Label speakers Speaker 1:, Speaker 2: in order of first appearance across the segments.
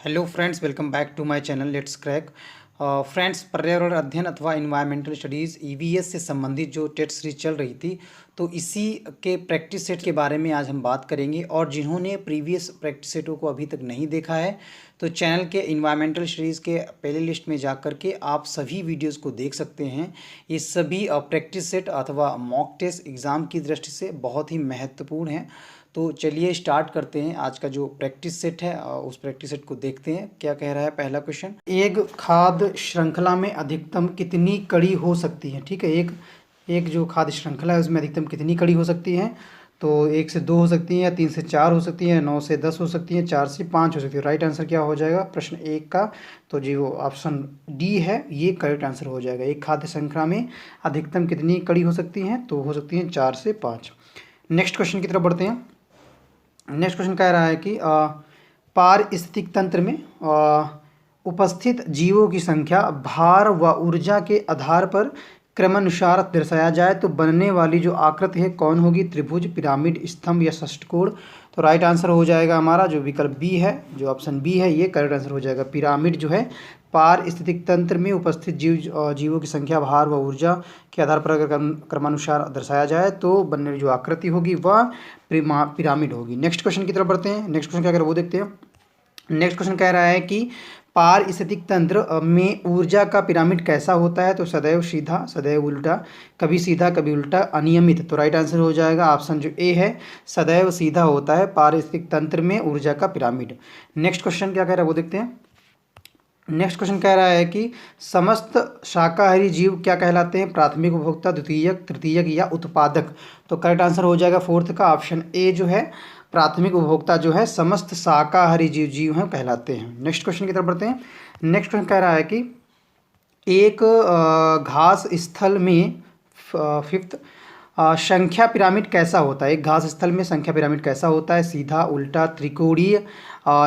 Speaker 1: Hello friends, welcome back to my channel let's crack. Friends, पर्यावरण अध्ययन अथवा environmental studies EVS से संबंधित जो टेस्ट सीरीज चल रही थी, तो इसी के प्रैक्टिस सेट के बारे में आज हम बात करेंगे। और जिन्होंने प्रीवियस प्रैक्टिस सेटों को अभी तक नहीं देखा है, तो चैनल के इन्वायरमेंटल स्टडीज़ के प्ले लिस्ट में जा कर के आप सभी वीडियोज़ को देख सकते हैं। ये सभी प्रैक्टिस सेट अथवा मॉक टेस्ट एग्ज़ाम की दृष्टि से बहुत ही महत्वपूर्ण है। तो चलिए स्टार्ट करते हैं। आज का जो प्रैक्टिस सेट है उस प्रैक्टिस सेट को देखते हैं क्या कह रहा है। पहला क्वेश्चन, एक खाद्य श्रृंखला में अधिकतम कितनी कड़ी हो सकती है। ठीक है, एक जो खाद्य श्रृंखला है उसमें अधिकतम कितनी कड़ी हो सकती है। तो 1 से 2 हो सकती है, या 3 से 4 हो सकती है, 9 से 10 हो सकती है, 4 से 5 हो सकती है। राइट आंसर क्या हो जाएगा प्रश्न 1 का? तो जी वो ऑप्शन डी है, ये करेक्ट आंसर हो जाएगा। एक खाद्य श्रृंखला में अधिकतम कितनी कड़ी हो सकती हैं, तो हो सकती हैं 4 से 5। नेक्स्ट क्वेश्चन की तरफ बढ़ते हैं। नेक्स्ट क्वेश्चन कह रहा है कि पारिस्थितिक तंत्र में उपस्थित जीवों की संख्या भार व ऊर्जा के आधार पर क्रमानुसार दर्शाया जाए तो बनने वाली जो आकृति है कौन होगी? त्रिभुज, पिरामिड, स्तंभ या षष्ठकोण। तो राइट आंसर हो जाएगा हमारा जो विकल्प बी है, जो ऑप्शन बी है, ये करेक्ट आंसर हो जाएगा। पिरामिड जो है पारिस्थितिक तंत्र में उपस्थित जीवों की संख्या, भार व ऊर्जा के आधार पर अगर क्रमानुसार दर्शाया जाए तो बनने वाली जो आकृति होगी वह पिरामिड होगी। नेक्स्ट क्वेश्चन की तरफ बढ़ते हैं। नेक्स्ट क्वेश्चन क्या कर वो देखते हैं। नेक्स्ट क्वेश्चन कह रहा है कि पारिस्थितिक तंत्र में ऊर्जा का पिरामिड कैसा होता है? तो सदैव सीधा, सदैव उल्टा, कभी सीधा कभी उल्टा, अनियमित। तो राइट आंसर हो जाएगा ऑप्शन जो ए है, सदैव सीधा होता है पारिस्थितिक तंत्र में ऊर्जा का पिरामिड। नेक्स्ट क्वेश्चन क्या कह रहा है वो देखते हैं। नेक्स्ट क्वेश्चन कह रहा है कि समस्त शाकाहारी जीव क्या कहलाते हैं? प्राथमिक उपभोक्ता, द्वितीयक, तृतीयक या उत्पादक। तो करेक्ट आंसर हो जाएगा फोर्थ का ऑप्शन ए जो है, प्राथमिक उपभोक्ता जो है समस्त शाकाहारी जीव हैं कहलाते हैं। नेक्स्ट क्वेश्चन की तरफ बढ़ते हैं। नेक्स्ट क्वेश्चन कह रहा है कि एक घास स्थल में फिफ्थ संख्या पिरामिड कैसा होता है? एक घास स्थल में संख्या पिरामिड कैसा होता है? सीधा, उल्टा, त्रिकोणीय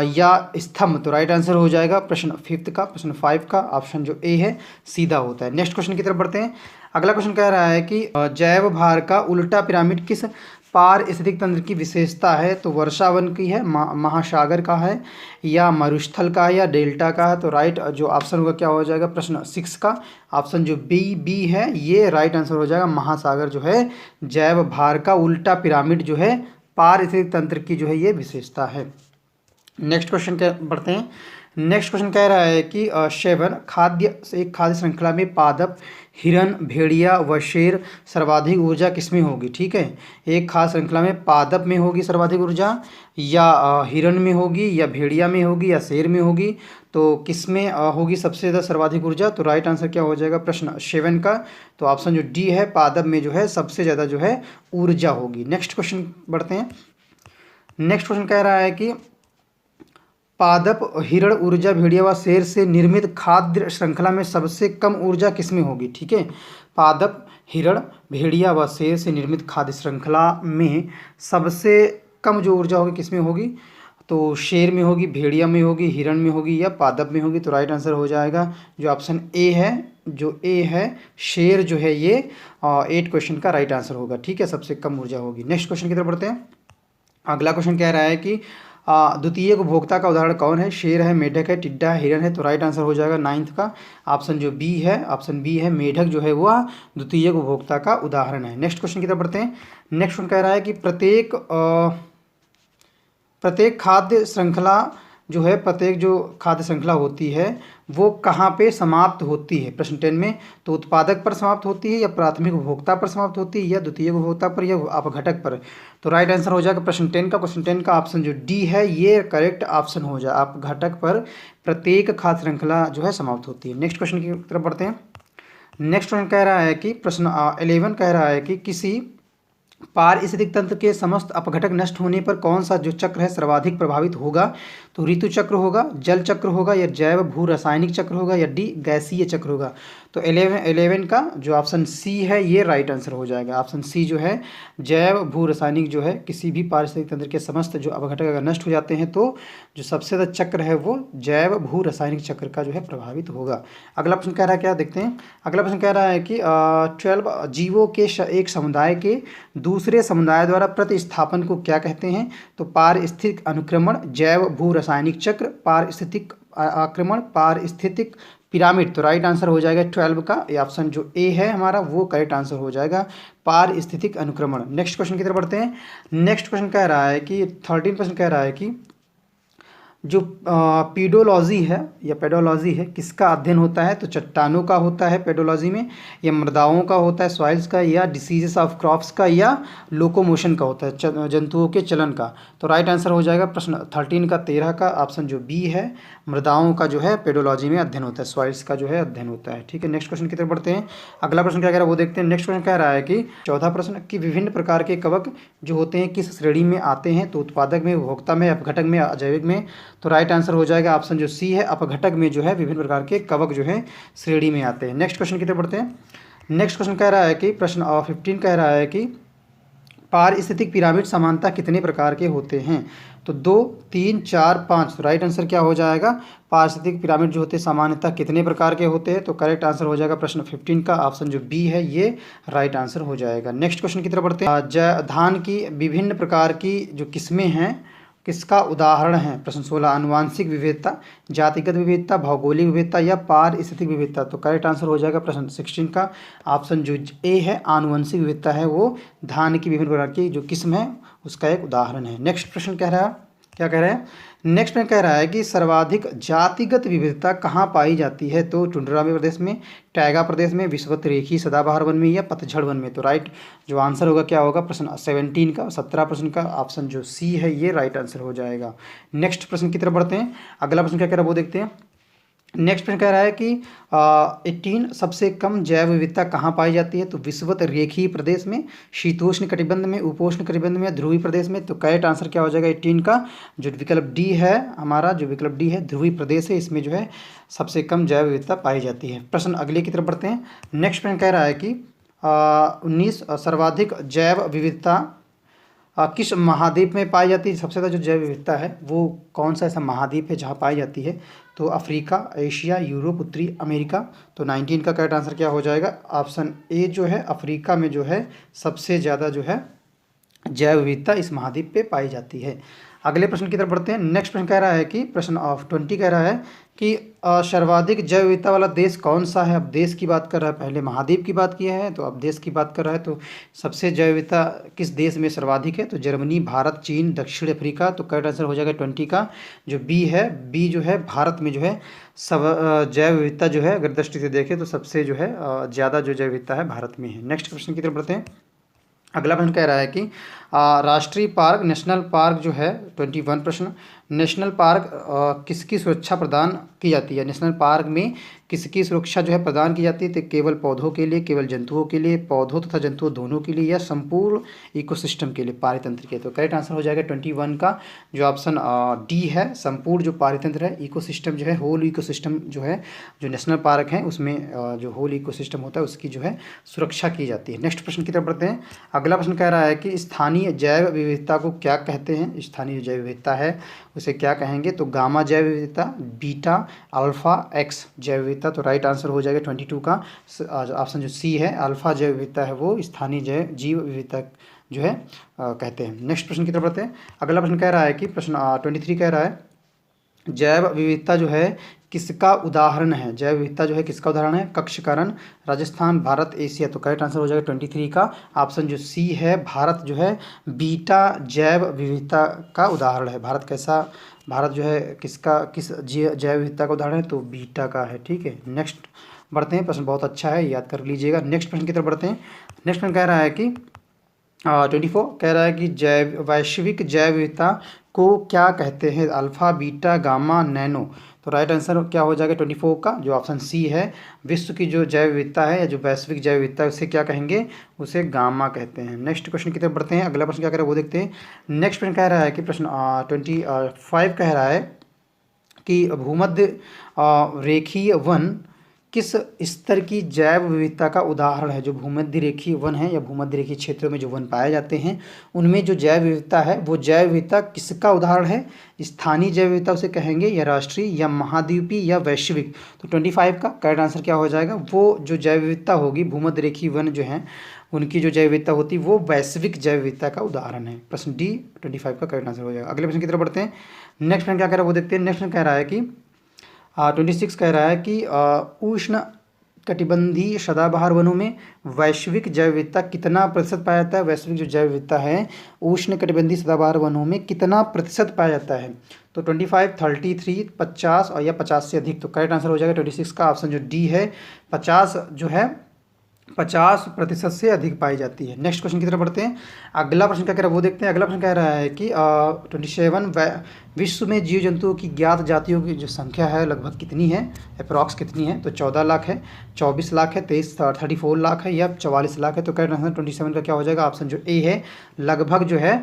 Speaker 1: या स्तंभ। तो राइट आंसर हो जाएगा प्रश्न 5 का, प्रश्न 5 का ऑप्शन जो ए है, सीधा होता है। नेक्स्ट क्वेश्चन की तरफ बढ़ते हैं। अगला क्वेश्चन कह रहा है कि जैव भार का उल्टा पिरामिड किस पारिस्थितिक तंत्र की विशेषता है? तो वर्षावन की है, महासागर का है, या मरुस्थल का है, या डेल्टा का है। तो राइट जो ऑप्शन होगा क्या हो जाएगा प्रश्न 6 का ऑप्शन जो बी है, ये राइट आंसर हो जाएगा। महासागर जो है जैव भार का उल्टा पिरामिड जो है पारिस्थितिक तंत्र की जो है ये विशेषता है। नेक्स्ट क्वेश्चन के बढ़ते हैं। नेक्स्ट क्वेश्चन कह रहा है कि सेवन खाद्य एक खाद्य श्रृंखला में पादप, हिरन, भेड़िया व शेर सर्वाधिक ऊर्जा किसमें होगी? ठीक है, एक खाद्य श्रृंखला में पादप में होगी सर्वाधिक ऊर्जा, या हिरन में होगी, या भेड़िया में होगी, या शेर में होगी। तो किसमें होगी सबसे ज़्यादा सर्वाधिक ऊर्जा? तो राइट आंसर क्या हो जाएगा प्रश्न 7 का? तो ऑप्शन जो डी है, पादप में जो है सबसे ज़्यादा जो है ऊर्जा होगी। नेक्स्ट क्वेश्चन बढ़ते हैं। नेक्स्ट क्वेश्चन कह रहा है कि पादप, हिरण, ऊर्जा, भेड़िया व शेर से निर्मित खाद्य श्रृंखला में सबसे कम ऊर्जा किसमें होगी? ठीक है, पादप, हिरण, भेड़िया व शेर से निर्मित खाद्य श्रृंखला में सबसे कम जो ऊर्जा होगी किसमें होगी? तो शेर में होगी, भेड़िया में होगी, हिरण में होगी, या पादप में होगी। तो राइट आंसर हो जाएगा जो ऑप्शन ए है, जो ए है शेर जो है, ये 8 क्वेश्चन का राइट आंसर होगा। ठीक है, सबसे कम ऊर्जा होगी। नेक्स्ट क्वेश्चन की तरफ बढ़ते हैं। अगला क्वेश्चन कह रहा है कि द्वितीय उपभोक्ता का उदाहरण कौन है? शेर है, मेढक है, टिड्डा है, हिरन है। तो राइट आंसर हो जाएगा 9th का ऑप्शन जो बी है, ऑप्शन बी है, मेढक जो है वह द्वितीय उपभोक्ता का उदाहरण है। नेक्स्ट क्वेश्चन की तरफ बढ़ते हैं। नेक्स्ट क्वेश्चन कह रहा है कि प्रत्येक खाद्य श्रृंखला जो है, प्रत्येक जो खाद्य श्रृंखला होती है वो कहाँ पे समाप्त होती है? प्रश्न 10 में। तो उत्पादक पर समाप्त होती है, या प्राथमिक उपभोक्ता पर समाप्त होती है, या द्वितीय उपभोक्ता पर, या अपघटक पर। तो राइट आंसर हो जाएगा प्रश्न 10 का। क्वेश्चन 10 का ऑप्शन जो डी है, ये करेक्ट ऑप्शन हो जाए। अपघटक पर प्रत्येक खाद्य श्रृंखला जो है समाप्त होती है। नेक्स्ट क्वेश्चन की तरफ बढ़ते हैं। नेक्स्ट क्वेश्चन कह रहा है कि प्रश्न 11 कह रहा है कि किसी पारिस्थितिक तंत्र के समस्त अपघटक नष्ट होने पर कौन सा जो चक्र है सर्वाधिक प्रभावित होगा? तो ऋतु चक्र होगा, जल चक्र होगा, या जैव भू रासायनिक चक्र होगा, या डी गैसीय चक्र होगा। तो 11 का जो ऑप्शन सी है, ये राइट आंसर हो जाएगा। ऑप्शन सी जो है जैव भू रासायनिक जो है, किसी भी पारिस्थितिक तंत्र के समस्त जो अपघटक अगर नष्ट हो जाते हैं तो जो सबसे ज़्यादा चक्र है वो जैव भू रासायनिक चक्र का जो है प्रभावित होगा। अगला प्रश्न कह रहा है, क्या देखते हैं। अगला प्रश्न कह रहा है कि 12 जीवों के एक समुदाय के दूसरे समुदाय द्वारा प्रतिस्थापन को क्या कहते हैं? तो पारिस्थितिक अनुक्रमण, जैव भू रासायनिक चक्र, पारिस्थितिक आक्रमण, पारिस्थितिक पिरामिड। तो राइट आंसर हो जाएगा 12 का, ये ऑप्शन जो ए है हमारा वो करेक्ट आंसर हो जाएगा, पारिस्थितिक अनुक्रमण। नेक्स्ट क्वेश्चन की तरफ बढ़ते हैं। नेक्स्ट क्वेश्चन कह रहा है कि 13% कह रहा है कि जो पीडोलॉजी है या पेडोलॉजी है किसका अध्ययन होता है? तो चट्टानों का होता है पेडोलॉजी में, या मृदाओं का होता है सॉइल्स का, या डिसीजेस ऑफ क्रॉप्स का, या लोकोमोशन का होता है जंतुओं के चलन का। तो राइट आंसर हो जाएगा प्रश्न 13 का 13 का ऑप्शन जो बी है, मृदाओं का जो है पेडोलॉजी में अध्ययन होता है, सॉइल्स का जो है अध्ययन होता है। ठीक है, नेक्स्ट क्वेश्चन की तरफ बढ़ते हैं। अगला प्रश्न क्या कह रहा है वो देखते हैं। नेक्स्ट क्वेश्चन कह रहा है कि 14 प्रश्न कि विभिन्न प्रकार के कवक जो होते हैं किस श्रेणी में आते हैं? तो उत्पादक में, उपभोक्ता में, अपघटक में, अजैविक में। तो राइट आंसर हो जाएगा ऑप्शन जो सी है, अपघटक में जो है विभिन्न प्रकार के कवक जो है श्रेणी में आते हैं। नेक्स्ट क्वेश्चन की तरफ बढ़ते हैं। नेक्स्ट क्वेश्चन कह रहा है कि प्रश्न 15 कह रहा है कि पारिस्थितिक पिरामिड सामान्यतः कितने प्रकार के होते हैं? तो 2, 3, 4, 5। तो राइट आंसर क्या हो जाएगा? पारिस्थितिक पिरामिड जो होते हैं सामान्यतः कितने प्रकार के होते हैं? तो करेक्ट आंसर हो जाएगा प्रश्न 15 का ऑप्शन जो बी है, ये राइट आंसर हो जाएगा। नेक्स्ट क्वेश्चन की तरफ बढ़ते हैं। धान की विभिन्न प्रकार की जो किस्में हैं किसका उदाहरण है? प्रश्न 16 आनुवांशिक विविधता, जातिगत विविधता, भौगोलिक विविधता, या पारिस्थितिक विविधता। तो करेक्ट आंसर हो जाएगा प्रश्न 16 का ऑप्शन जो ए है, आनुवंशिक विविधता है वो धान की विभिन्न प्रकार की जो किस्म है उसका एक उदाहरण है। नेक्स्ट प्रश्न कह रहा है, क्या कह रहा है? नेक्स्ट में कह रहा है कि सर्वाधिक जातिगत विविधता कहाँ पाई जाती है? तो टुंड्रा में प्रदेश में, टैगा प्रदेश में, विषुवत रेखी सदाबहार वन में, या पतझड़ वन में। तो राइट जो आंसर होगा क्या होगा? प्रश्न 17 का 17 प्रश्न का ऑप्शन जो सी है ये राइट आंसर हो जाएगा। नेक्स्ट प्रश्न की तरफ बढ़ते हैं। अगला प्रश्न क्या कह रहा है वो देखते हैं। नेक्स्ट प्रश्न कह रहा है कि 18 सबसे कम जैव विविधता कहाँ पाई जाती है? तो विषुवत रेखीय प्रदेश में, शीतोष्ण कटिबंध में, उपोष्ण कटिबंध में, ध्रुवीय प्रदेश में। तो करेक्ट आंसर क्या हो जाएगा 18 का? जो विकल्प डी है हमारा, जो विकल्प डी है ध्रुवीय प्रदेश है, इसमें जो है सबसे कम जैव विविधता पाई जाती है। प्रश्न अगले की तरफ बढ़ते हैं। नेक्स्ट प्रश्न कह रहा है कि 19 सर्वाधिक जैव विविधता किस महाद्वीप में पाई जाती है? सबसे ज़्यादा जो जैव विविधता है वो कौन सा ऐसा महाद्वीप है जहाँ पाई जाती है? तो अफ्रीका, एशिया, यूरोप, उत्तरी अमेरिका। तो 19 का करेक्ट आंसर क्या हो जाएगा? ऑप्शन ए जो है अफ्रीका में जो है सबसे ज़्यादा जो है जैव विविधता इस महाद्वीप पे पाई जाती है। अगले प्रश्न की तरफ बढ़ते हैं। नेक्स्ट प्रश्न कह रहा है कि प्रश्न 20 कह रहा है कि सर्वाधिक जैव विविधता वाला देश कौन सा है? अब देश की बात कर रहा है, पहले महाद्वीप की बात किया है तो अब देश की बात कर रहा है। तो सबसे जैव विविधता किस देश में सर्वाधिक है? तो जर्मनी, भारत, चीन, दक्षिण अफ्रीका। तो करेक्ट आंसर हो जाएगा 20 का जो बी है, बी जो है भारत में जो है सब जैव विविधता जो है अगर दृष्टि से देखें तो सबसे जो है ज़्यादा जो जैव विविधता है भारत में है। नेक्स्ट प्रश्न की तरफ बढ़ते हैं। अगला प्रश्न कह रहा है कि राष्ट्रीय पार्क, नेशनल पार्क जो है 21 प्रश्न, नेशनल पार्क किसकी सुरक्षा प्रदान की जाती है? नेशनल पार्क में किसकी सुरक्षा जो है प्रदान की जाती है? तो केवल पौधों के लिए, केवल जंतुओं के लिए, पौधों तथा जंतुओं दोनों के लिए, या संपूर्ण इकोसिस्टम के लिए, पारितंत्र के? तो करेक्ट आंसर हो जाएगा 21 का जो ऑप्शन डी है, संपूर्ण जो पारितंत्र है, इकोसिस्टम जो है, होल इकोसिस्टम जो है, जो नेशनल पार्क है उसमें जो होल इकोसिस्टम होता है उसकी जो है सुरक्षा की जाती है। नेक्स्ट प्रश्न की तरफ बढ़ते हैं। अगला प्रश्न कह रहा है कि स्थानीय जैव विविधता को क्या कहते हैं? स्थानीय जैव विविधता है उसे क्या कहेंगे? तो गामा जैव विविधता, बीटा, अल्फा, एक्स जैव विविधता। तो राइट आंसर हो जाएगा 22 का ऑप्शन जो सी है, अल्फा जैव विविधता है वो स्थानीय जीव विविधता जो है कहते हैं। नेक्स्ट प्रश्न की तरफ बढ़ते हैं। अगला प्रश्न कह रहा है कि प्रश्न 23 कह रहा है जैव विविधता जो है किसका उदाहरण है? जैव विविधता जो है किसका उदाहरण है? कक्षकरण, राजस्थान, भारत, एशिया। तो करेक्ट आंसर हो जाएगा 23 का ऑप्शन जो सी है, भारत जो है बीटा जैव विविधता का उदाहरण है। भारत कैसा, भारत जो है किस जैव विविधता का उदाहरण है? तो बीटा का है। ठीक है, नेक्स्ट बढ़ते हैं। प्रश्न बहुत अच्छा है, याद कर लीजिएगा। नेक्स्ट प्रश्न की तरफ बढ़ते हैं। नेक्स्ट प्रश्न कह रहा है कि 24 कह रहा है कि वैश्विक जैव विविधता को क्या कहते हैं? Alpha, beta, gamma, nano. तो राइट आंसर क्या हो जाएगा 24 का जो ऑप्शन सी है, विश्व की जो जैव विविधता है या जो वैश्विक जैव विविधता है उसे क्या कहेंगे? उसे गामा कहते हैं। नेक्स्ट क्वेश्चन की तरफ बढ़ते हैं। अगला प्रश्न क्या कह रहा है वो देखते हैं। नेक्स्ट प्रश्न कह रहा है कि प्रश्न 25 कह रहा है कि भूमध्य रेखीय वन किस स्तर की जैव विविधता का उदाहरण है? जो भूमध्य रेखीय वन है या भूमध्य रेखीय क्षेत्रों में जो वन पाए जाते हैं उनमें जो जैव विविधता है वो जैव विविधता किसका उदाहरण है? स्थानीय जैव विविधता उसे कहेंगे, या राष्ट्रीय, या महाद्वीपीय, या वैश्विक। तो 25 का करेक्ट आंसर क्या हो जाएगा? वो जो जैव विविधता होगी भूमध्य रेखीय वन जो है उनकी जो जैव विविधता होती है वो वैश्विक जैव विविधता का उदाहरण है। प्रश्न डी 25 का करेक्ट आंसर हो जाएगा। अगले प्रश्न की तरफ बढ़ते हैं। नेक्स्ट प्रश्न क्या कह रहा है वो देखते हैं। नेक्स्ट प्रश्न कह रहा है कि 26 कह रहा है कि उष्ण कटिबंधीय सदाबहार वनों में वैश्विक जैव विविधता कितना प्रतिशत पाया जाता है। वैश्विक जो जैव विविधता है उष्ण कटिबंधीय सदाबहार वनों में कितना प्रतिशत पाया जाता है। तो 25, 33, 50 और या 50 से अधिक। तो करेक्ट आंसर हो जाएगा 26 का ऑप्शन जो डी है। 50 जो है 50% से अधिक पाई जाती है। नेक्स्ट क्वेश्चन की तरफ बढ़ते हैं। अगला प्रश्न क्या कह रहा है वो देखते हैं। अगला प्रश्न कह रहा है कि 27 विश्व में जीव जंतुओं की ज्ञात जातियों की जो संख्या है लगभग कितनी है, अप्रॉक्स कितनी है। तो 14 लाख है, 24 लाख है, 34 लाख है या 44 लाख है। तो करेक्ट आंसर 27 का क्या हो जाएगा, ऑप्शन जो ए है, लगभग जो है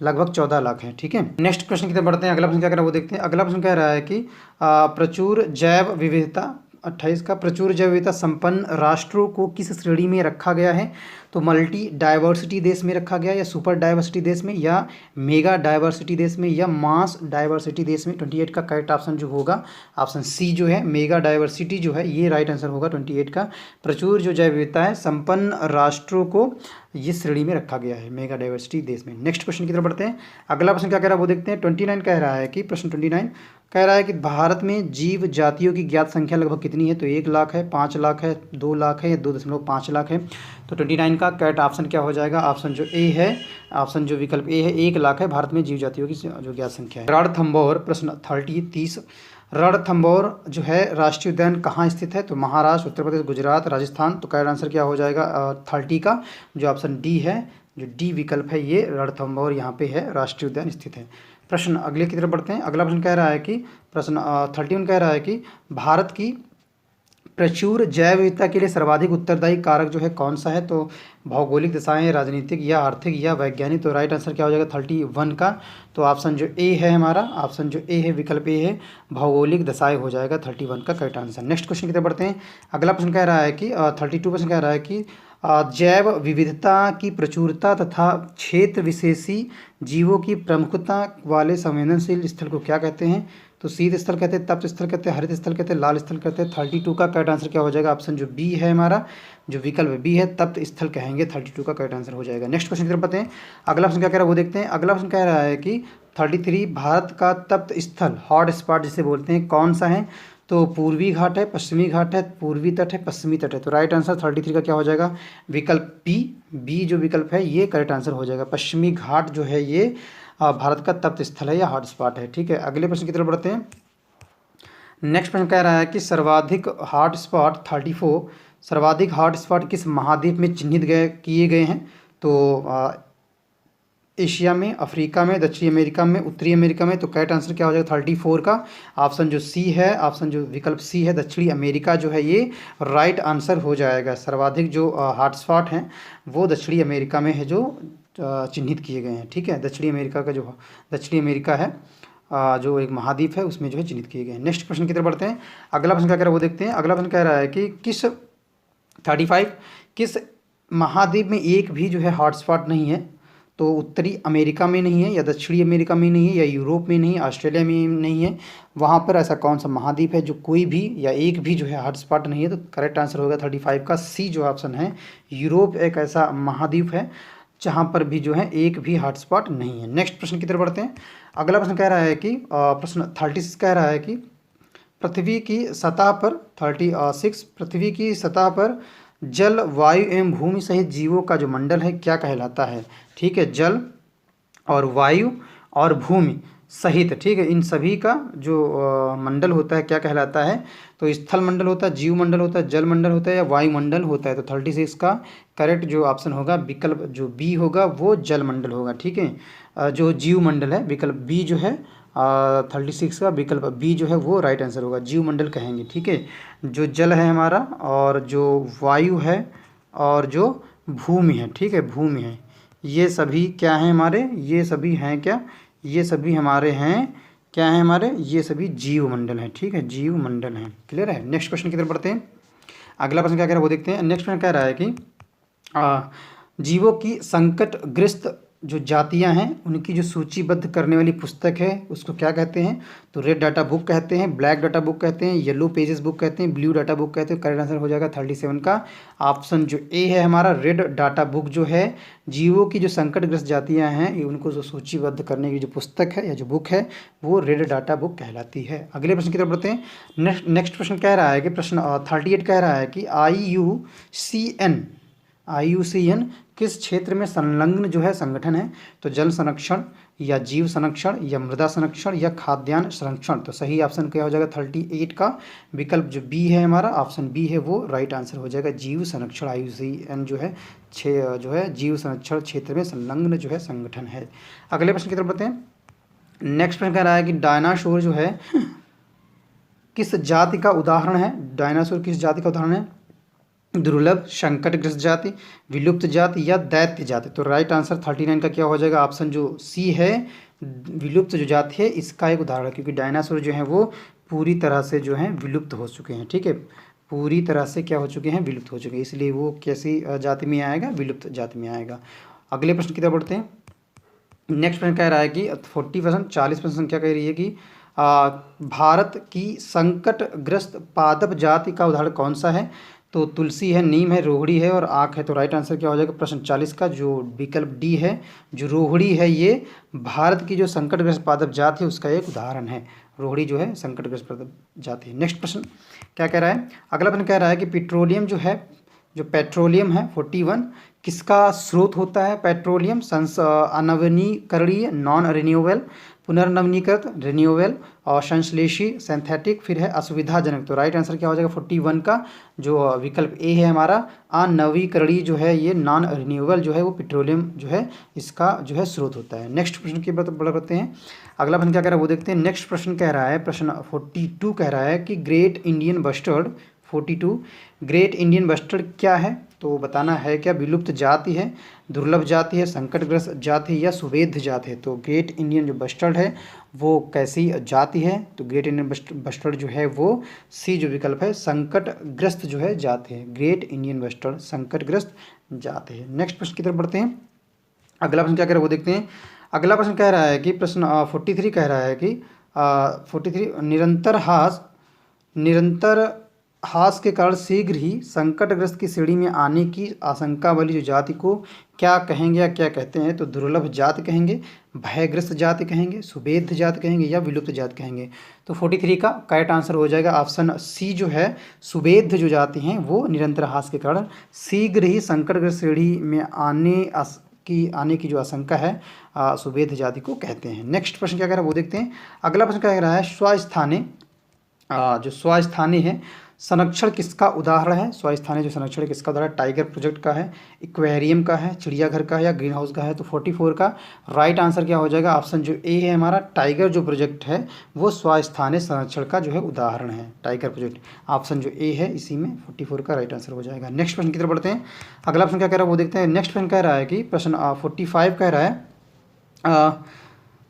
Speaker 1: लगभग 14 लाख है। ठीक है, नेक्स्ट क्वेश्चन की तरफ बढ़ते हैं। अगला प्रश्न क्या कह रहा है वो देखते हैं। अगला प्रश्न कह रहा है कि प्रचुर जैव विविधता 28 का प्रचुर जैव विविधता संपन्न राष्ट्रों को किस श्रेणी में रखा गया है। तो मल्टी डाइवर्सिटी देश में रखा गया, या सुपर डाइवर्सिटी देश में, या मेगा डाइवर्सिटी देश में, या मास डाइवर्सिटी देश में। 28 का करेक्ट ऑप्शन जो होगा ऑप्शन सी जो है, मेगा डाइवर्सिटी जो है, ये राइट आंसर होगा 28 का। प्रचुर जो जैव विविधता है संपन्न राष्ट्रों को ये श्रेणी में रखा गया है, मेगा डाइवर्सिटी देश में। नेक्स्ट क्वेश्चन की तरफ बढ़ते हैं। अगला प्रश्न क्या कह रहा है वो देखते हैं। 29 कह रहा है कि प्रश्न 29 कह रहा है कि भारत में जीव जातियों की ज्ञात संख्या लगभग कितनी है। तो 1 लाख है, 5 लाख है, 2 लाख है या 2.5 लाख है। तो 29 का करेक्ट ऑप्शन क्या हो जाएगा, ऑप्शन जो ए है, ऑप्शन जो विकल्प ए है, 1 लाख है भारत में जीव जातियों की जो ज्ञात संख्या है। रणथंभौर प्रश्न 30 रणथंभौर जो है राष्ट्रीय उद्यान कहाँ स्थित है। तो महाराष्ट्र, उत्तर प्रदेश, गुजरात, राजस्थान। तो करेक्ट आंसर क्या हो जाएगा 30 का जो ऑप्शन डी है, जो डी विकल्प है, ये रणथंभौर यहाँ पे है राष्ट्रीय उद्यान स्थित है। प्रश्न अगले की तरफ बढ़ते हैं। अगला प्रश्न कह रहा है कि प्रश्न 31 कह रहा है कि भारत की प्रचुर जैव विविधता के लिए सर्वाधिक उत्तरदायी कारक जो है कौन सा है। तो भौगोलिक दशाएं, राजनीतिक या आर्थिक या वैज्ञानिक। तो राइट आंसर क्या हो जाएगा 31 का। तो ऑप्शन जो ए है हमारा, ऑप्शन जो ए है, विकल्प ए है, भौगोलिक दशाएं हो जाएगा 31 का करेक्ट आंसर। नेक्स्ट क्वेश्चन की तरफ बढ़ते हैं। अगला प्रश्न कह रहा है कि 32 प्रश्न कह रहा है कि जैव विविधता की प्रचुरता तथा क्षेत्र विशेषी जीवों की प्रमुखता वाले संवेदनशील स्थल को क्या कहते हैं। तो शीत स्थल कहते हैं, तप्त स्थल कहते हैं, हरित स्थल कहते हैं, लाल स्थल कहते हैं। 32 का करेक्ट आंसर क्या हो जाएगा, ऑप्शन जो बी है हमारा, जो विकल्प बी है, तप्त स्थल कहेंगे। 32 का करेक्ट आंसर हो जाएगा। नेक्स्ट क्वेश्चन की तरफ बढ़ते हैं। अगला प्रश्न क्या कह रहा है वो देखते हैं। अगला प्रश्न कह रहा है कि 33 भारत का तप्त स्थल, हॉट स्पॉट जिसे बोलते हैं, कौन सा है। तो पूर्वी घाट है, पश्चिमी घाट है, पूर्वी तट है, पश्चिमी तट है। तो राइट आंसर 33 का क्या हो जाएगा, विकल्प बी जो विकल्प है ये करेक्ट आंसर हो जाएगा। पश्चिमी घाट जो है ये भारत का तप्त स्थल है या हॉट स्पॉट है। ठीक है, अगले प्रश्न की तरफ बढ़ते हैं। नेक्स्ट प्रश्न कह रहा है कि सर्वाधिक हॉट स्पॉट 34 सर्वाधिक हॉट स्पॉट किस महाद्वीप में चिन्हित किए गए हैं। तो एशिया में, अफ्रीका में, दक्षिण अमेरिका में, उत्तरी अमेरिका में। तो करेक्ट आंसर क्या हो जाएगा 34 का, ऑप्शन जो सी है, ऑप्शन जो विकल्प सी है, दक्षिणी अमेरिका जो है ये राइट आंसर हो जाएगा। सर्वाधिक जो हॉटस्पॉट हैं वो दक्षिणी अमेरिका में है जो चिन्हित किए गए हैं। ठीक है, दक्षिणी अमेरिका का जो दक्षिणी अमेरिका है जो एक महाद्वीप है उसमें जो है चिन्हित किए गए हैं। नेक्स्ट प्रश्न की तरफ बढ़ते हैं। अगला प्रश्न क्या कह रहा है वो देखते हैं। अगला प्रश्न कह रहा है कि किस 35 किस महाद्वीप में एक भी जो है हॉटस्पॉट नहीं है। तो उत्तरी अमेरिका में नहीं है, या दक्षिणी अमेरिका में नहीं है, या यूरोप में नहीं है, ऑस्ट्रेलिया में नहीं है। वहाँ पर ऐसा कौन सा महाद्वीप है जो कोई भी या एक भी जो है हॉटस्पॉट नहीं है। तो करेक्ट आंसर होगा 35 का सी जो ऑप्शन है, यूरोप एक ऐसा महाद्वीप है जहाँ पर भी जो है एक भी हॉटस्पॉट नहीं है। नेक्स्ट प्रश्न की तरफ बढ़ते हैं। अगला प्रश्न कह रहा है कि प्रश्न 36 कह रहा है कि पृथ्वी की सतह पर 36 पृथ्वी की सतह पर जल, वायु एवं भूमि सहित जीवों का जो मंडल है क्या कहलाता है। ठीक है, जल और वायु और भूमि सहित, ठीक है, इन सभी का जो मंडल होता है क्या कहलाता है। तो स्थल मंडल होता है, जीव मंडल होता है, जल मंडल होता है या वायु मंडल होता है। तो 36 का करेक्ट जो ऑप्शन होगा विकल्प जो बी होगा वो जल मंडल होगा। ठीक है, जो जीव मंडल है विकल्प बी जो है 36 का विकल्प बी जो है वो राइट आंसर होगा, जीव मंडल कहेंगे। ठीक है, जो जल है हमारा और जो वायु है और जो भूमि है, ठीक है, भूमि है, ये सभी क्या हैं हमारे, ये सभी हैं क्या, ये सभी हमारे हैं क्या हैं हमारे, ये सभी जीव मंडल हैं। ठीक है, जीव मंडल हैं। क्लियर है। नेक्स्ट क्वेश्चन की तरफ बढ़ते हैं। अगला प्रश्न क्या कह रहा है वो देखते हैं। नेक्स्ट प्रश्न कह रहा है कि जीवों की संकटग्रस्त जो जातियां हैं उनकी जो सूचीबद्ध करने वाली पुस्तक है उसको क्या कहते हैं? तो रेड डाटा बुक कहते हैं, ब्लैक डाटा बुक कहते हैं, येलो पेजेस बुक कहते हैं, ब्लू डाटा बुक कहते हैं। करेक्ट आंसर हो जाएगा 37 का ऑप्शन जो ए है हमारा। रेड डाटा बुक जो है जीवों की जो संकटग्रस्त जातियां हैं ये उनको जो सूचीबद्ध करने की जो पुस्तक है या जो बुक है वो रेड डाटा बुक कहलाती है। अगले प्रश्न की तरफ बढ़ते हैं। नेक्स्ट प्रश्न कह रहा है कि प्रश्न 38 कह रहा है कि IUCN किस क्षेत्र में संलग्न जो है संगठन है? तो जल संरक्षण या जीव संरक्षण या मृदा संरक्षण या खाद्यान्न संरक्षण। तो सही ऑप्शन क्या हो जाएगा 38 का विकल्प जो बी है हमारा, ऑप्शन बी है वो राइट आंसर हो जाएगा। जीव संरक्षण IUCN जो है जीव संरक्षण क्षेत्र में संलग्न जो है संगठन है। अगले प्रश्न की तरफ बढ़ते हैं। नेक्स्ट प्रश्न कह रहा है कि डायनासोर जो है किस जाति का उदाहरण है? डायनासोर किस जाति का उदाहरण है? दुर्लभ, संकटग्रस्त जाति, विलुप्त जाति या दैत्य जाति। तो राइट आंसर 39 का क्या हो जाएगा? ऑप्शन जो सी है विलुप्त जो जाति है इसका एक उदाहरण है, क्योंकि डायनासोर जो है वो पूरी तरह से जो है विलुप्त हो चुके हैं। ठीक है, पूरी तरह से क्या हो चुके हैं? विलुप्त हो चुके हैं, इसलिए वो कैसी जाति में आएगा? विलुप्त जाति में आएगा। अगले प्रश्न की तरफ बढ़ते हैं। नेक्स्ट प्रश्न कह रहा है कि 40% 40% संख्या कह रही है कि भारत की संकटग्रस्त पादप जाति का उदाहरण कौन सा है? तो तुलसी है, नीम है, रोहिणी है और आक है। तो राइट आंसर क्या हो जाएगा प्रश्न 40 का जो विकल्प डी है, जो रोहिणी है ये भारत की जो संकटग्रस्त पादप जाति है उसका एक उदाहरण है। रोहिणी जो है संकटग्रस्त पादप जाति है। नेक्स्ट प्रश्न क्या कह रहा है? अगला प्रश्न कह रहा है कि पेट्रोलियम जो है, जो पेट्रोलियम है 41 किसका स्रोत होता है? पेट्रोलियम अनवनीकरणीय नॉन रिन्यूएबल, पुनर्नवीनीकृत रिन्यूएबल और संश्लेषी सिंथेटिक, फिर है असुविधाजनक। तो राइट आंसर क्या हो जाएगा 41 का जो विकल्प ए है हमारा अनवीकरणीय जो है ये नॉन रिन्यूएबल जो है वो पेट्रोलियम जो है इसका जो है स्रोत होता है। नेक्स्ट प्रश्न की बात बढ़ते हैं। अगला प्रश्न क्या कह रहा है वो देखते हैं। नेक्स्ट प्रश्न कह रहा है, प्रश्न 42 कह रहा है कि great Indian bustard 42 great Indian bustard क्या है? तो बताना है क्या विलुप्त जाति है, दुर्लभ जाति है, संकटग्रस्त जाति या सुवेध जाति है। तो ग्रेट इंडियन जो बस्टर्ड है वो कैसी जाति है? तो ग्रेट इंडियन बस्टर्ड जो है वो सी जो विकल्प है संकटग्रस्त जो है जाति है। ग्रेट इंडियन बस्टर्ड संकटग्रस्त जाति है। नेक्स्ट प्रश्न की तरफ बढ़ते हैं। अगला प्रश्न क्या कह रहा है वो देखते हैं। अगला प्रश्न कह रहा है कि प्रश्न 43 कह रहा है कि 43 निरंतर हास के कारण शीघ्र ही संकटग्रस्त की श्रेणी में आने की आशंका वाली जो जाति को क्या कहेंगे या क्या कहते हैं? तो दुर्लभ जाति कहेंगे, भयग्रस्त जाति कहेंगे, सुवेध जाति कहेंगे या विलुप्त जाति कहेंगे। तो 43 का करेक्ट आंसर हो जाएगा ऑप्शन सी जो है सुवेध जो जाति हैं वो निरंतर हास के कारण शीघ्र ही संकटग्रस्त श्रेणी में आने की जो आशंका है सुवेध जाति को कहते हैं। नेक्स्ट प्रश्न क्या कह रहा है वो देखते हैं। अगला प्रश्न क्या कह रहा है स्वस्थानीय जो स्वस्थानीय है संरक्षण किसका उदाहरण है? स्वस्थानीय जो संरक्षण है किसका उदाहरण? टाइगर प्रोजेक्ट का है, एक्वेरियम का है, चिड़ियाघर का है या ग्रीन हाउस का है। तो 44 का राइट आंसर क्या हो जाएगा? ऑप्शन जो ए है हमारा टाइगर जो प्रोजेक्ट है वो स्वस्थानीय संरक्षण का जो है उदाहरण है। टाइगर प्रोजेक्ट ऑप्शन जो ए है इसी में 44 का राइट आंसर हो जाएगा। नेक्स्ट प्रश्न की तरफ बढ़ते हैं। अगला प्रश्न क्या कह रहा है वो देखते हैं। नेक्स्ट प्रश्न कह रहा है कि प्रश्न 45 कह रहा है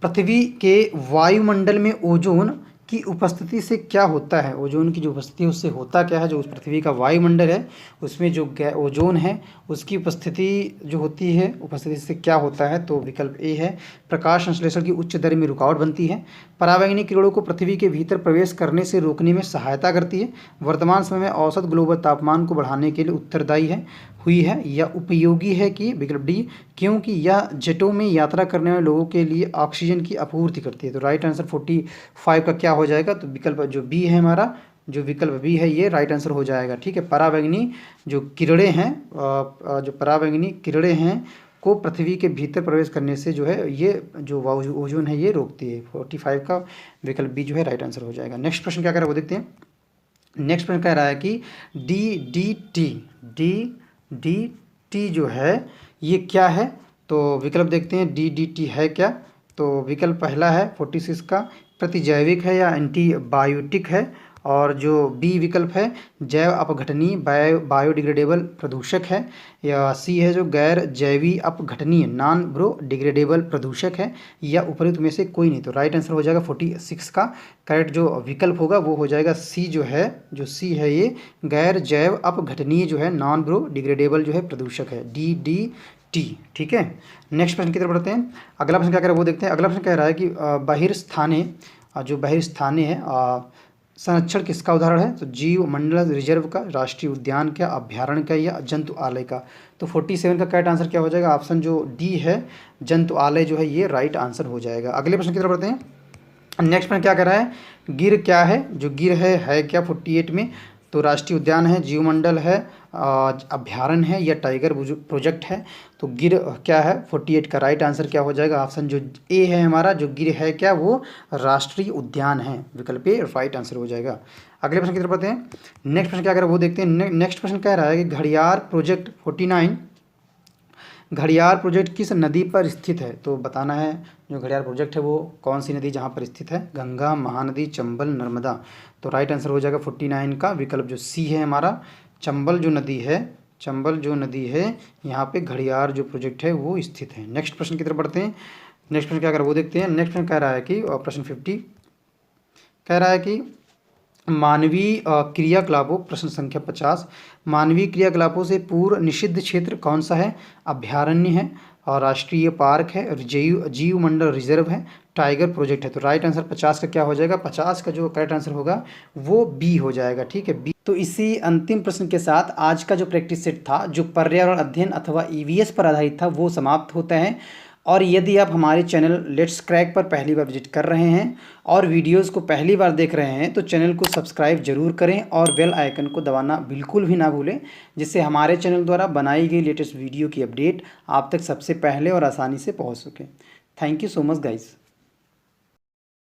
Speaker 1: पृथ्वी के वायुमंडल में ओजोन की उपस्थिति से क्या होता है? ओजोन की जो उपस्थिति है उससे होता क्या है? जो उस पृथ्वी का वायुमंडल है उसमें जो ओजोन है उसकी उपस्थिति जो होती है उपस्थिति से क्या होता है? तो विकल्प ए है प्रकाश संश्लेषण की उच्च दर में रुकावट बनती है, परावैंगनी किरणों को पृथ्वी के भीतर प्रवेश करने से रोकने में सहायता करती है, वर्तमान समय में औसत ग्लोबल तापमान को बढ़ाने के लिए उत्तरदायी हुई है या उपयोगी है कि विकल्प डी क्योंकि यह जेटों में यात्रा करने वाले लोगों के लिए ऑक्सीजन की आपूर्ति करती है। तो राइट आंसर 45 का क्या हो जाएगा? तो विकल्प जो बी है हमारा जो विकल्प बी है ये राइट आंसर हो जाएगा। ठीक है, परावैंगनी जो किरणें हैं जो परावैंगनी किरणें हैं को पृथ्वी के भीतर प्रवेश करने से जो है ये जो ओजोन है ये रोकती है। 45 का विकल्प बी जो है राइट आंसर हो जाएगा। नेक्स्ट प्रश्न क्या कह रहा है वो देखते हैं। नेक्स्ट प्रश्न कह रहा है कि DDT जो है ये क्या है? तो विकल्प देखते हैं DDT है क्या? तो विकल्प पहला है 46 का प्रतिजैविक है या एंटीबायोटिक है, और जो बी विकल्प है जैव अपघटनीय बायोडिग्रेडेबल प्रदूषक है, या सी है जो गैर जैवी अपघटनीय नॉन बायोडिग्रेडेबल प्रदूषक है, या उपयुक्त में से कोई नहीं। तो राइट आंसर हो जाएगा 46 का करेक्ट जो विकल्प होगा वो हो जाएगा सी जो है जो सी है ये गैर जैव अपघटनीय जो है नॉन बायोडिग्रेडेबल जो है प्रदूषक है। DDT T. ठीक है, नेक्स्ट प्रश्न की तरफ बढ़ते हैं। अगला प्रश्न क्या कह रहा है वो देखते हैं। अगला प्रश्न कह रहा है कि बहिर्स्थानीय जो बहिर्स्थानीय है संरक्षण किसका उदाहरण है? तो जीव मंडल रिजर्व का, राष्ट्रीय उद्यान का, अभ्यारण्य का या जंतुआलय का। तो 47 का करेक्ट आंसर क्या हो जाएगा? ऑप्शन जो डी है जंतुआलय जो है ये राइट आंसर हो जाएगा। अगले प्रश्न की तरफ बढ़ते हैं। नेक्स्ट प्रश्न क्या कर रहा है? गिर क्या है? जो गिर है क्या 48 में? तो राष्ट्रीय उद्यान है, जीवमंडल है, अभ्यारण्य है या टाइगर प्रोजेक्ट है। तो गिर क्या है 48 का राइट आंसर क्या हो जाएगा? ऑप्शन जो ए है हमारा, जो गिर है क्या वो राष्ट्रीय उद्यान है, विकल्प ए राइट आंसर हो जाएगा। अगले प्रश्न की तरफ बढ़ते हैं। नेक्स्ट प्रश्न क्या कर रहा है वो देखते हैं। नेक्स्ट प्रश्न कह रहा है कि घड़ियाल प्रोजेक्ट 49 घड़ियाल प्रोजेक्ट किस नदी पर स्थित है? तो बताना है जो घड़ियाल प्रोजेक्ट है वो कौन सी नदी जहाँ पर स्थित है? गंगा, महानदी, चंबल, नर्मदा। तो राइट आंसर हो जाएगा 49 का विकल्प जो सी है हमारा, चंबल जो नदी है यहाँ पे घड़ियाल जो प्रोजेक्ट है वो स्थित है। नेक्स्ट प्रश्न की तरफ बढ़ते हैं। नेक्स्ट प्रश्न क्या कर वो देखते हैं। नेक्स्ट प्रश्न कह रहा है कि प्रश्न 50 कह रहा है कि मानवीय क्रियाकलापों, प्रश्न संख्या 50, मानवीय क्रियाकलापों से पूर्व निषिद्ध क्षेत्र कौन सा है? अभ्यारण्य है और राष्ट्रीय पार्क है, जीव मंडल रिजर्व है, टाइगर प्रोजेक्ट है। तो राइट आंसर 50 का क्या हो जाएगा? 50 का जो करेक्ट आंसर होगा वो बी हो जाएगा। ठीक है, बी। तो इसी अंतिम प्रश्न के साथ आज का जो प्रैक्टिस सेट था जो पर्यावरण अध्ययन अथवा ईवीएस पर आधारित था वो समाप्त होता है। और यदि आप हमारे चैनल लेट्स क्रैक पर पहली बार विजिट कर रहे हैं और वीडियोस को पहली बार देख रहे हैं तो चैनल को सब्सक्राइब जरूर करें और बेल आइकन को दबाना बिल्कुल भी ना भूलें, जिससे हमारे चैनल द्वारा बनाई गई लेटेस्ट वीडियो की अपडेट आप तक सबसे पहले और आसानी से पहुंच सके। Thank you so much guys.